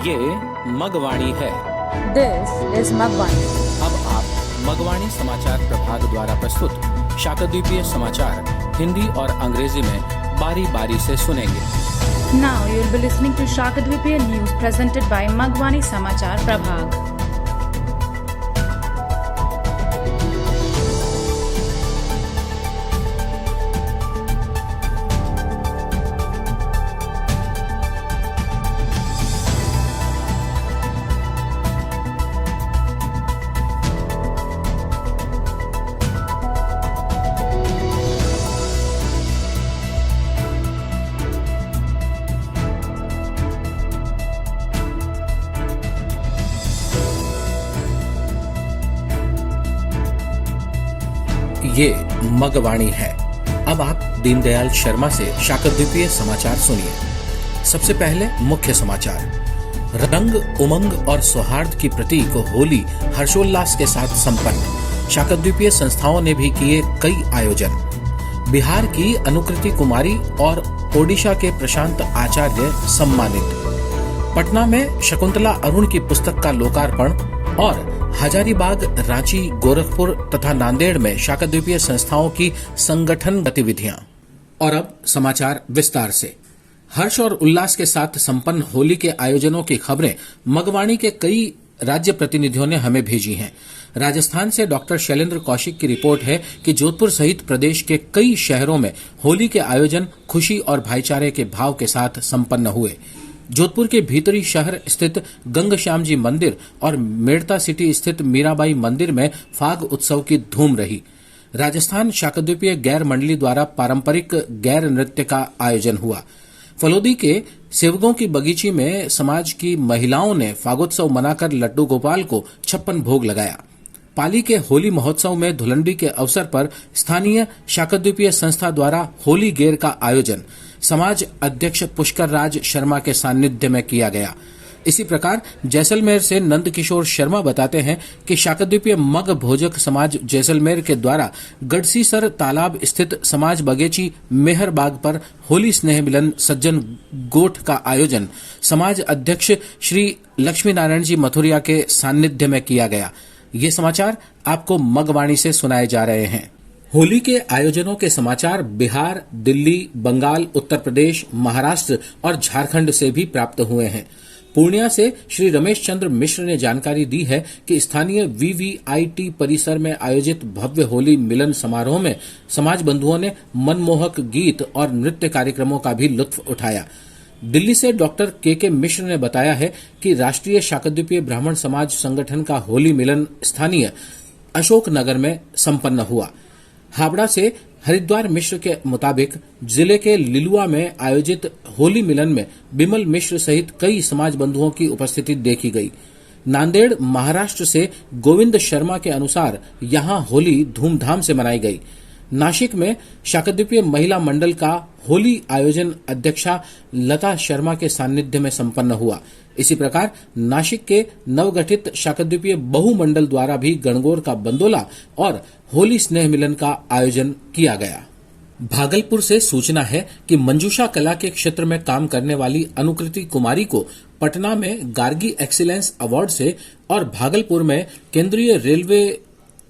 ये मगवाणी है। This is Magwani. अब आप मगवाणी समाचार प्रभाग द्वारा प्रस्तुत शाकद्वीपीय समाचार हिंदी और अंग्रेजी में बारी बारी से सुनेंगे। Now you will be listening to Shakadvipiya news presented by Magwani Samachar Prabhag. ये मगवाणी है। अब आप दीनदयाल शर्मा से शाकद्वीपीय समाचार सुनिए। सबसे पहले मुख्य समाचार। रंग, उमंग और सौहार्द की प्रतीक होली हर्षोल्लास के साथ संपन्न। शाकद्वीपीय संस्थाओं ने भी किए कई आयोजन। बिहार की अनुकृति कुमारी और ओडिशा के प्रशांत आचार्य सम्मानित। पटना में शकुंतला अरुण की पुस्तक का लोकार्पण और हजारीबाग, रांची, गोरखपुर तथा नांदेड़ में शाकद्वीपीय संस्थाओं की संगठन गतिविधियां। और अब समाचार विस्तार से। हर्ष और उल्लास के साथ संपन्न होली के आयोजनों की खबरें मगवाणी के कई राज्य प्रतिनिधियों ने हमें भेजी हैं। राजस्थान से डॉक्टर शैलेंद्र कौशिक की रिपोर्ट है कि जोधपुर सहित प्रदेश के कई शहरों में होली के आयोजन खुशी और भाईचारे के भाव के साथ संपन्न हुए। जोधपुर के भीतरी शहर स्थित गंगश्याम जी मंदिर और मेड़ता सिटी स्थित मीराबाई मंदिर में फाग उत्सव की धूम रही। राजस्थान शाकद्वीपीय गैर मंडली द्वारा पारंपरिक गैर नृत्य का आयोजन हुआ। फलोदी के सेवगों की बगीची में समाज की महिलाओं ने फागोत्सव मनाकर लड्डू गोपाल को 56 भोग लगाया। पाली के होली महोत्सव में धुलंडी के अवसर पर स्थानीय शाकद्वीपीय संस्था द्वारा होली गेर का आयोजन समाज अध्यक्ष पुष्कर राज शर्मा के सानिध्य में किया गया। इसी प्रकार जैसलमेर से नंद किशोर शर्मा बताते हैं कि शाकद्वीपीय मग भोजक समाज जैसलमेर के द्वारा गढ़सीसर तालाब स्थित समाज बगीची मेहरबाग पर होली स्नेह मिलन सज्जन गोठ का आयोजन समाज अध्यक्ष श्री लक्ष्मी नारायण जी मथुरिया के सानिध्य में किया गया। ये समाचार आपको मगवाणी से सुनाए जा रहे हैं। होली के आयोजनों के समाचार बिहार, दिल्ली, बंगाल, उत्तर प्रदेश, महाराष्ट्र और झारखंड से भी प्राप्त हुए हैं। पूर्णिया से श्री रमेश चंद्र मिश्र ने जानकारी दी है कि स्थानीय वीवीआईटी परिसर में आयोजित भव्य होली मिलन समारोह में समाज बंधुओं ने मनमोहक गीत और नृत्य कार्यक्रमों का भी लुत्फ उठाया। दिल्ली से डॉक्टर के मिश्र ने बताया है कि राष्ट्रीय शाकद्वीपीय ब्राह्मण समाज संगठन का होली मिलन स्थानीय अशोक नगर में संपन्न हुआ। हावड़ा से हरिद्वार मिश्र के मुताबिक जिले के लिलुआ में आयोजित होली मिलन में बिमल मिश्र सहित कई समाज बंधुओं की उपस्थिति देखी गई। नांदेड़ महाराष्ट्र से गोविंद शर्मा के अनुसार यहां होली धूमधाम से मनाई गई। नासिक में शाकद्वीपीय महिला मंडल का होली आयोजन अध्यक्षा लता शर्मा के सानिध्य में संपन्न हुआ। इसी प्रकार नासिक के नवगठित शाकद्वीपीय बहु मंडल द्वारा भी गणगौर का बंदोला और होली स्नेह मिलन का आयोजन किया गया। भागलपुर से सूचना है कि मंजूषा कला के क्षेत्र में काम करने वाली अनुकृति कुमारी को पटना में गार्गी एक्सीलेंस अवार्ड से और भागलपुर में केंद्रीय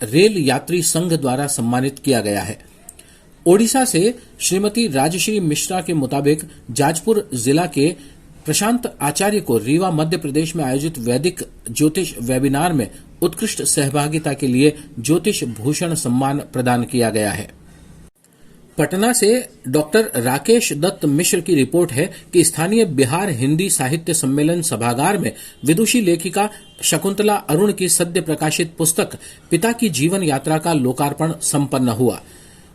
रेल यात्री संघ द्वारा सम्मानित किया गया है। ओडिशा से श्रीमती राजश्री मिश्रा के मुताबिक जाजपुर जिला के प्रशांत आचार्य को रीवा मध्य प्रदेश में आयोजित वैदिक ज्योतिष वेबिनार में उत्कृष्ट सहभागिता के लिए ज्योतिष भूषण सम्मान प्रदान किया गया है। पटना से डॉक्टर राकेश दत्त मिश्र की रिपोर्ट है कि स्थानीय बिहार हिंदी साहित्य सम्मेलन सभागार में विदुषी लेखिका शकुंतला अरुण की सद्य प्रकाशित पुस्तक पिता की जीवन यात्रा का लोकार्पण संपन्न हुआ।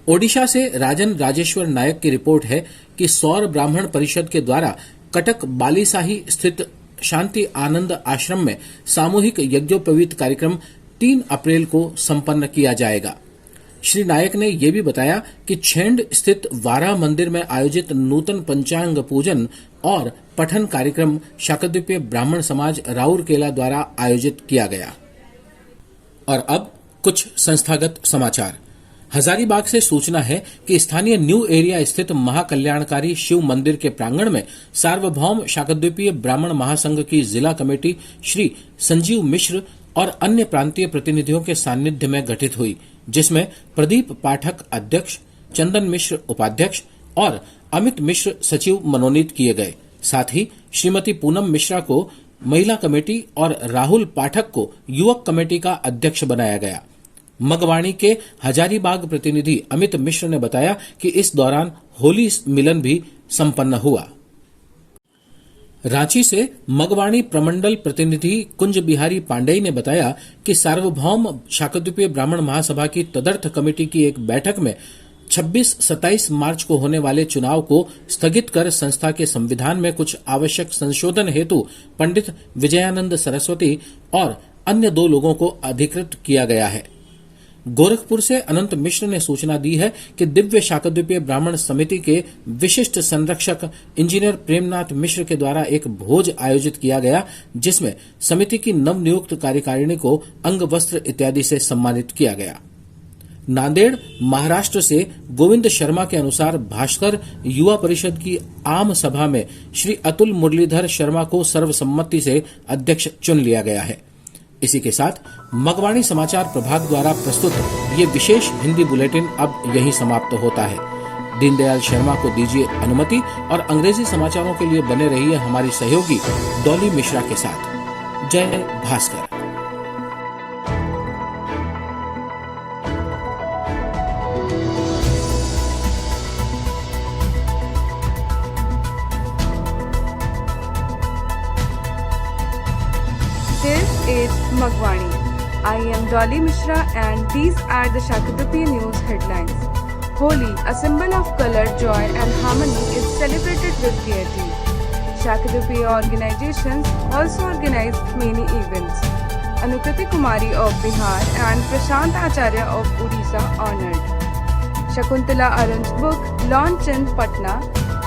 ओडिशा से राजन राजेश्वर नायक की रिपोर्ट है कि सौर ब्राह्मण परिषद के द्वारा कटक बालीसाही स्थित शांति आनंद आश्रम में सामूहिक यज्ञोपवीत कार्यक्रम 3 अप्रैल को संपन्न किया जाएगा। श्री नायक ने यह भी बताया कि छेंड स्थित वारा मंदिर में आयोजित नूतन पंचांग पूजन और पठन कार्यक्रम शाकद्वीपीय ब्राह्मण समाज राउरकेला द्वारा आयोजित किया गया। और अब कुछ संस्थागत समाचार। हजारीबाग से सूचना है कि स्थानीय न्यू एरिया स्थित महाकल्याणकारी शिव मंदिर के प्रांगण में सार्वभौम शाकद्वीपीय ब्राह्मण महासंघ की जिला कमेटी श्री संजीव मिश्र और अन्य प्रांतीय प्रतिनिधियों के सानिध्य में गठित हुई, जिसमें प्रदीप पाठक अध्यक्ष, चंदन मिश्र उपाध्यक्ष और अमित मिश्र सचिव मनोनीत किए गए। साथ ही श्रीमती पूनम मिश्रा को महिला कमेटी और राहुल पाठक को युवक कमेटी का अध्यक्ष बनाया गया। मगवाणी के हजारीबाग प्रतिनिधि अमित मिश्र ने बताया कि इस दौरान होली मिलन भी संपन्न हुआ। रांची से मगवाणी प्रमंडल प्रतिनिधि कुंज बिहारी पांडेय ने बताया कि सार्वभौम शाकद्वीपीय ब्राह्मण महासभा की तदर्थ कमेटी की एक बैठक में 26-27 मार्च को होने वाले चुनाव को स्थगित कर संस्था के संविधान में कुछ आवश्यक संशोधन हेतु पंडित विजयानंद सरस्वती और अन्य 2 लोगों को अधिकृत किया गया है। गोरखपुर से अनंत मिश्र ने सूचना दी है कि दिव्य शाकद्वीपीय ब्राह्मण समिति के विशिष्ट संरक्षक इंजीनियर प्रेमनाथ मिश्र के द्वारा एक भोज आयोजित किया गया, जिसमें समिति की नवनियुक्त कार्यकारिणी को अंग वस्त्र इत्यादि से सम्मानित किया गया। नांदेड़ महाराष्ट्र से गोविंद शर्मा के अनुसार भास्कर युवा परिषद की आम सभा में श्री अतुल मुरलीधर शर्मा को सर्वसम्मति से अध्यक्ष चुन लिया गया है। इसी के साथ मगवाणी समाचार प्रभाग द्वारा प्रस्तुत ये विशेष हिंदी बुलेटिन अब यहीं समाप्त होता है। दीनदयाल शर्मा को दीजिए अनुमति और अंग्रेजी समाचारों के लिए बने रहिए हमारी सहयोगी डॉली मिश्रा के साथ। जय Bhaskar. This is Magwani. I am Dolly Mishra and these are the Shakadweep News headlines. Holi, a symbol of color, joy and harmony, is celebrated with gaiety. Shakadweep organizations also organize many events. Anukriti Kumari of Bihar and Prashant Acharya of Odisha honored. Shakuntala Arun's book launched in Patna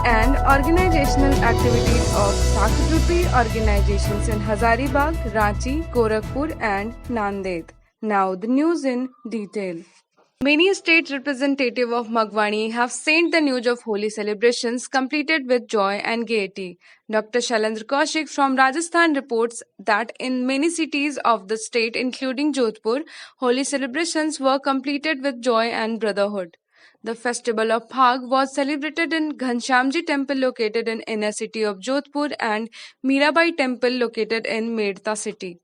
and organizational activities of Shakadweep organizations in Hazaribagh, Ranchi, Gorakhpur and Nanded. Now the news in detail. Many state representatives of Magwani have sent the news of Holi celebrations completed with joy and gaiety. Dr. Shailendra Kaushik from Rajasthan reports that in many cities of the state including Jodhpur, Holi celebrations were completed with joy and brotherhood. The festival of Phag was celebrated in Ghanshyamji temple located in inner city of Jodhpur and Mirabai temple located in Medta city.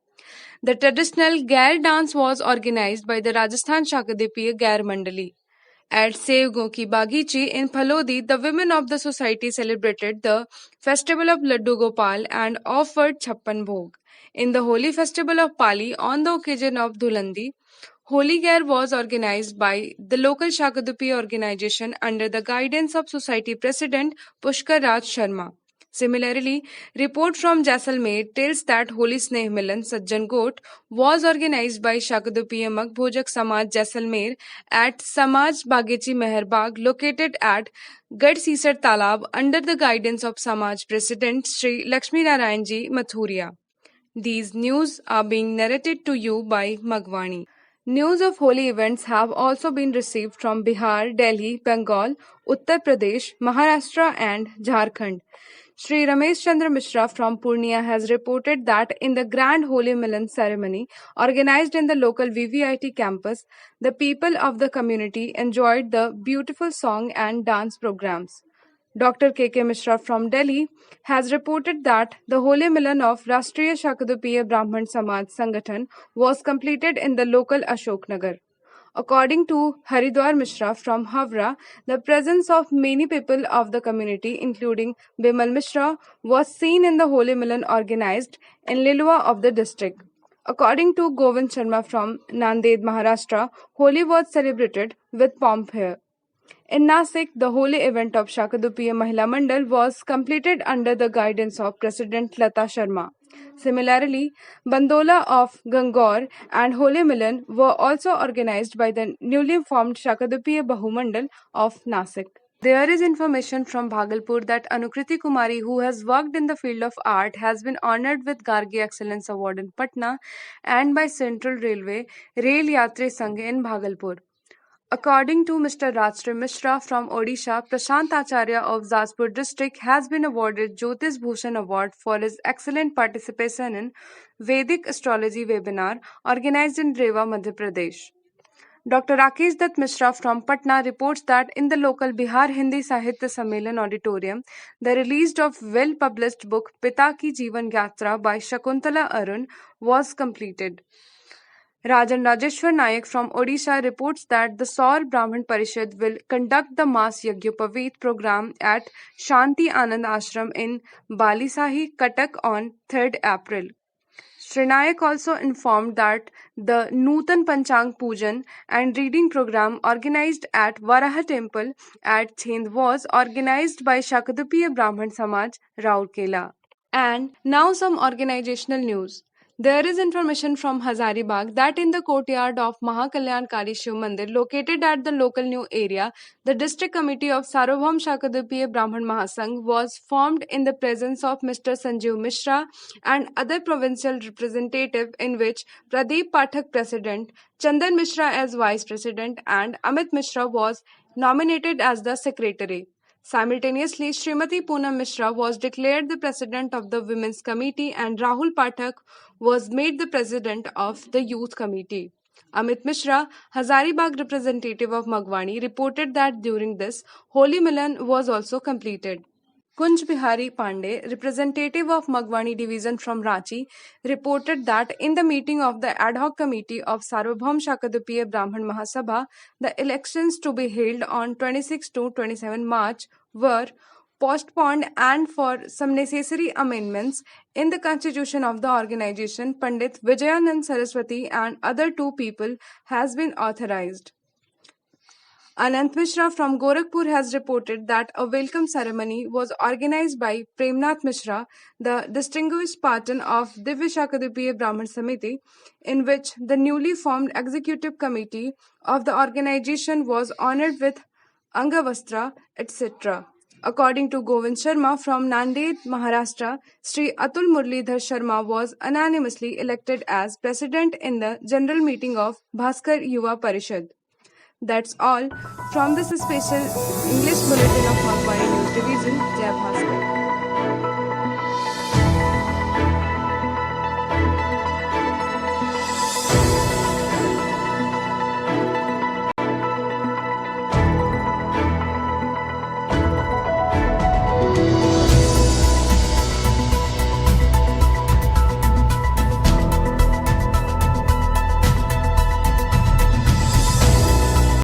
The traditional Gair dance was organized by the Rajasthan Shakadweep Gair Mandali. At Sevgo Ki Bagichi in Phalodi, the women of the society celebrated the festival of Laddu Gopal and offered Chappan Bhog. In the holy festival of Pali, on the occasion of Dhulandi, Holi Gair was organized by the local Shakadweep organization under the guidance of Society President Pushkar Raj Sharma. Similarly, report from Jaisalmer tells that Holi Sneh Milan Sajjan Got was organized by Shakadweep Maghbhojak Samaj Jaisalmer at Samaj Bagechi Meherbag located at Gadsisar Talab under the guidance of Samaj President Sri Lakshmi Narayan Ji Mathuria. These news are being narrated to you by Magwani. News of Holi events have also been received from Bihar, Delhi, Bengal, Uttar Pradesh, Maharashtra and Jharkhand. Sri Ramesh Chandra Mishra from Purnia has reported that in the grand Holi Milan ceremony organized in the local VVIT campus, the people of the community enjoyed the beautiful song and dance programs. Dr. K.K. Mishra from Delhi has reported that the Holi Milan of Rashtriya Shakadweep Brahman Samaj Sangathan was completed in the local Ashoknagar. According to Haridwar Mishra from Havra, the presence of many people of the community, including Bimal Mishra, was seen in the Holi Milan organized in Lilwa of the district. According to Govind Sharma from Nanded, Maharashtra, Holi was celebrated with pomp here. In Nasik, the holy event of Shakadweep Mahila Mandal was completed under the guidance of President Lata Sharma. Similarly, Bandola of Gangor and Holi Milan were also organized by the newly formed Shakadweep Bahumandal of Nasik. There is information from Bhagalpur that Anukriti Kumari, who has worked in the field of art, has been honored with Gargi Excellence Award in Patna and by Central Railway Rail Yatri Sangh in Bhagalpur. According to Mr. Rajshri Mishra from Odisha, Prashant Acharya of Jaspur district has been awarded Jyotish Bhushan Award for his excellent participation in Vedic astrology webinar organized in Rewa, Madhya Pradesh. Dr. Rakesh Dutt Mishra from Patna reports that in the local Bihar Hindi Sahitya Sammelan auditorium, the release of well-published book Pita Ki Jeevan Yatra by Shakuntala Arun was completed. Rajan Rajeshwar Nayak from Odisha reports that the Saur Brahman Parishad will conduct the Mass Yajnapaveet program at Shanti Anand Ashram in Balisahi, Cuttack on 3rd April. Shri Nayak also informed that the Nutan Panchang Pujan and reading program organized at Varaha Temple at Chhend was organized by Shakadpiya Brahman Samaj, Raurkela. And now some organizational news. There is information from Hazaribagh that in the courtyard of Mahakalyankari Shiv Mandir located at the local new area, the district committee of Sarvabhaum Shakadpiya Brahman Mahasangh was formed in the presence of Mr. Sanjeev Mishra and other provincial representative, in which Pradeep Pathak president, Chandan Mishra as vice president and Amit Mishra was nominated as the secretary. Simultaneously, Srimati Poonam Mishra was declared the president of the Women's Committee and Rahul Pathak was made the president of the Youth Committee. Amit Mishra, Hazaribagh representative of Magwani, reported that during this, Holi Milan was also completed. Kunj Bihari Pandey, representative of Magwani division from Ranchi, reported that in the meeting of the ad hoc committee of Sarvabhaum Shakadpiya Brahman Mahasabha, the elections to be held on 26 to 27 March were postponed, and for some necessary amendments in the constitution of the organization, Pandit Vijayanand Saraswati and other two people has been authorized. Anant Mishra from Gorakhpur has reported that a welcome ceremony was organized by Premnath Mishra, the distinguished patron of Divya Shakadpiya Brahman Samiti, in which the newly formed executive committee of the organization was honored with Angavastra, etc. According to Govind Sharma from Nanded, Maharashtra, Sri Atul Murlidhar Sharma was unanimously elected as president in the general meeting of Bhaskar Yuva Parishad. That's all from this special English bulletin of Magwani News Division. Jai Bhaskar.